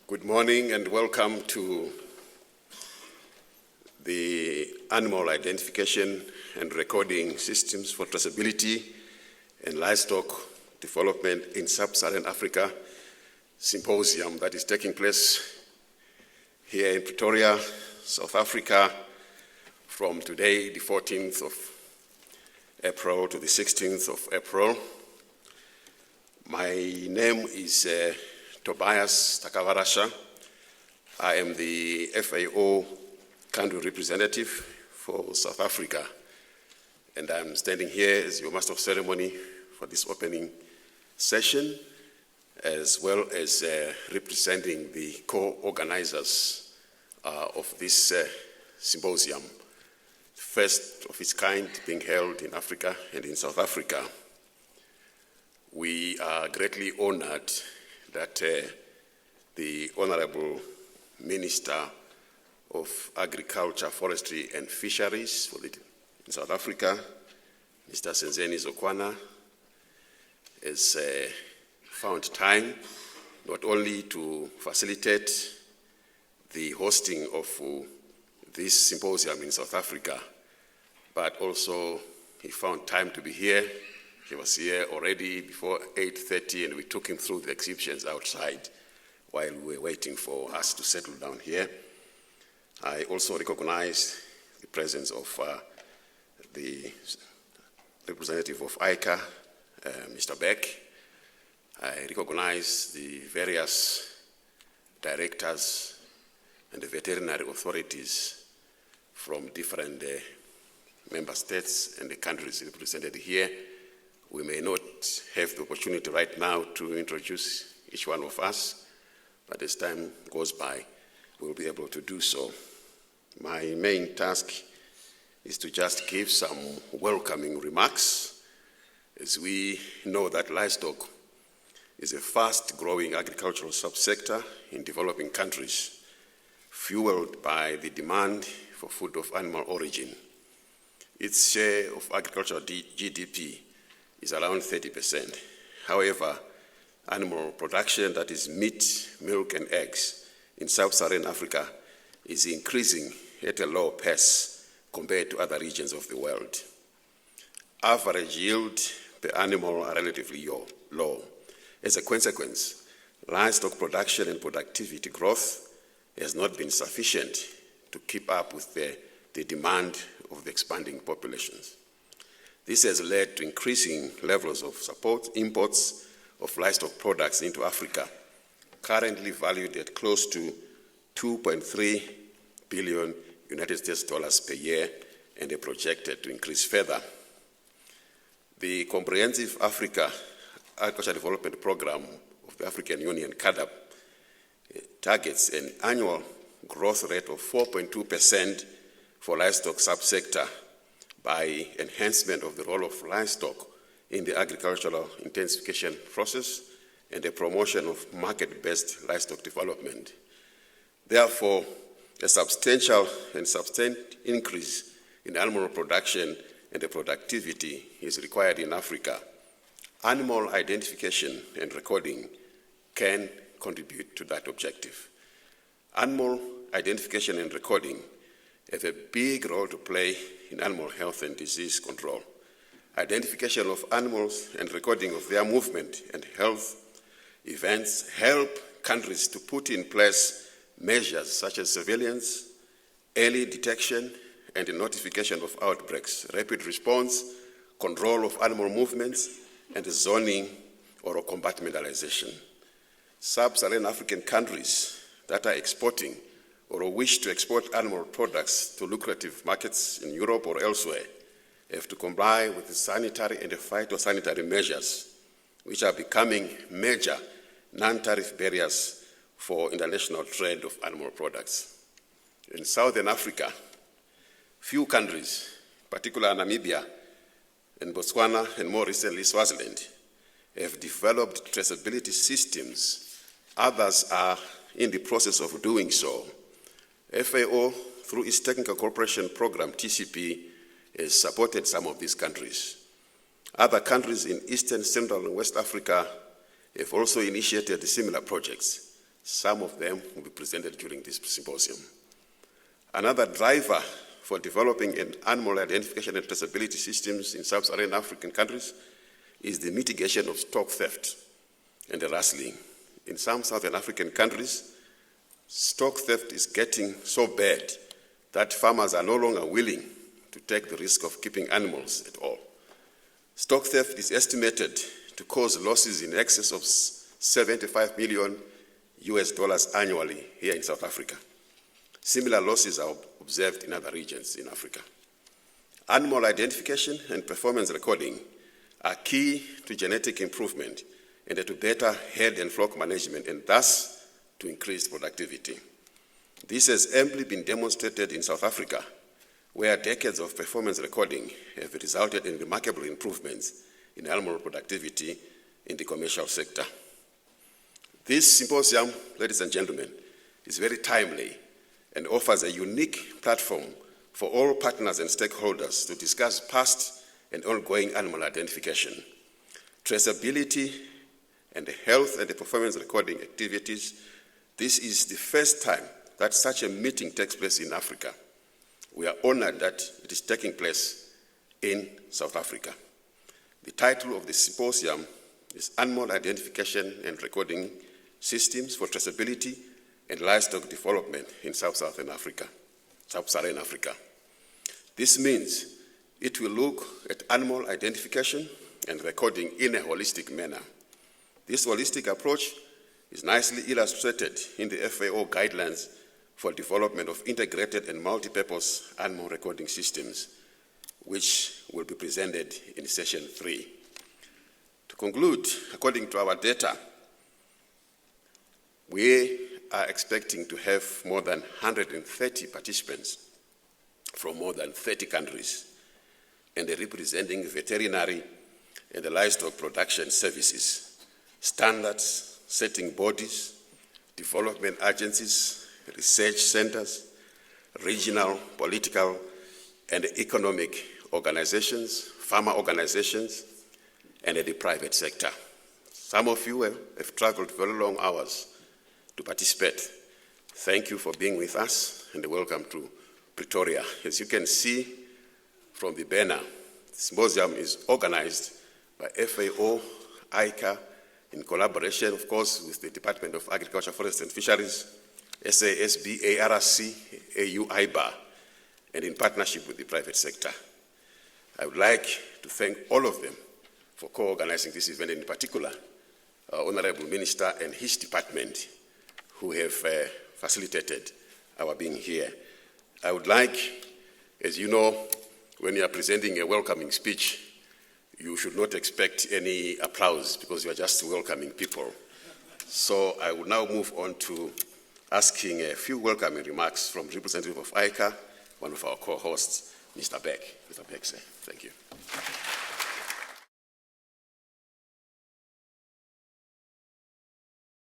Good morning and welcome to the Animal Identification and Recording Systems for Traceability and Livestock Development in Sub-Saharan Africa Symposium that is taking place here in Pretoria, South Africa, from today, the 14th of April to the 16th of April. My name is Tobias Takavarasha. I am the FAO country representative for South Africa, and I'm standing here as your master of ceremony for this opening session, as well as representing the co-organizers of this symposium, first of its kind being held in Africa and in South Africa. We are greatly honored that the Honorable Minister of Agriculture, Forestry and Fisheries in South Africa, Mr. Senzeni Zokwana, has found time not only to facilitate the hosting of this symposium in South Africa, but also he found time to be here. He was here already before 8:30, and we took him through the exhibitions outside while we were waiting for us to settle down here. I also recognize the presence of the representative of ICA, Mr. Beck. I recognize the various directors and the veterinary authorities from different member states and the countries represented here. We may not have the opportunity right now to introduce each one of us, but as time goes by, we'll be able to do so. My main task is to just give some welcoming remarks, as we know that livestock is a fast-growing agricultural subsector in developing countries, fueled by the demand for food of animal origin. Its share of agricultural GDP is around 30%. However, animal production, that is meat, milk, and eggs, in sub-Saharan Africa is increasing at a low pace compared to other regions of the world. Average yield per animal are relatively low. As a consequence, livestock production and productivity growth has not been sufficient to keep up with the demand of the expanding populations. This has led to increasing levels of imports of livestock products into Africa, currently valued at close to $2.3 billion US per year, and are projected to increase further. The Comprehensive Africa Agriculture Development Program of the African Union, CAADP, targets an annual growth rate of 4.2% for livestock subsector by enhancement of the role of livestock in the agricultural intensification process and the promotion of market-based livestock development. Therefore, a substantial and sustained increase in animal production and the productivity is required in Africa. Animal identification and recording can contribute to that objective. Animal identification and recording have a big role to play in animal health and disease control. Identification of animals and recording of their movement and health events help countries to put in place measures such as surveillance, early detection and notification of outbreaks, rapid response, control of animal movements, and zoning or compartmentalization. Sub-Saharan African countries that are exporting or wish to export animal products to lucrative markets in Europe or elsewhere have to comply with the sanitary and the phytosanitary measures, which are becoming major non-tariff barriers for international trade of animal products. In Southern Africa, few countries, particularly Namibia and Botswana, and more recently Swaziland, have developed traceability systems. Others are in the process of doing so. FAO, through its Technical Cooperation Program, TCP, has supported some of these countries. Other countries in Eastern, Central, and West Africa have also initiated similar projects, Some of them will be presented during this symposium. Another driver for developing an animal identification and traceability systems in sub-Saharan African countries is the mitigation of stock theft and the rustling. In some Southern African countries, stock theft is getting so bad that farmers are no longer willing to take the risk of keeping animals at all. Stock theft is estimated to cause losses in excess of $75 million annually here in South Africa. Similar losses are observed in other regions in Africa. Animal identification and performance recording are key to genetic improvement and to better herd and flock management, and thus to increased productivity. This has amply been demonstrated in South Africa, where decades of performance recording have resulted in remarkable improvements in animal productivity in the commercial sector. This symposium, ladies and gentlemen, is very timely and offers a unique platform for all partners and stakeholders to discuss past and ongoing animal identification, traceability, and the health and the performance recording activities. This is the first time that such a meeting takes place in Africa. We are honored that it is taking place in South Africa. The title of the symposium is Animal Identification and Recording Systems for Traceability and Livestock Development in Sub-Saharan Africa. This means it will look at animal identification and recording in a holistic manner. This holistic approach is nicely illustrated in the FAO guidelines for development of integrated and multi-purpose animal recording systems, which will be presented in session 3. To conclude, according to our data, we are expecting to have more than 130 participants from more than 30 countries, and representing veterinary and the livestock production services, standards, setting bodies, development agencies, research centers, regional, political, and economic organizations, farmer organizations, and the private sector. Some of you have traveled very long hours to participate. Thank you for being with us, and welcome to Pretoria. As you can see from the banner, the symposium is organized by FAO, ICA, in collaboration, of course, with the Department of Agriculture, Forest and Fisheries, SASB, ARC, AU, IBA, and in partnership with the private sector. I would like to thank all of them for co-organizing this event, in particular, our Honorable Minister and his department, who have facilitated our being here. I would like, as you know, when you are presenting a welcoming speech, you should not expect any applause because you are just welcoming people. So I will now move on to asking a few welcoming remarks from representative of ICA, one of our co-hosts, Mr. Beck. Mr. Beck, sir. Thank you.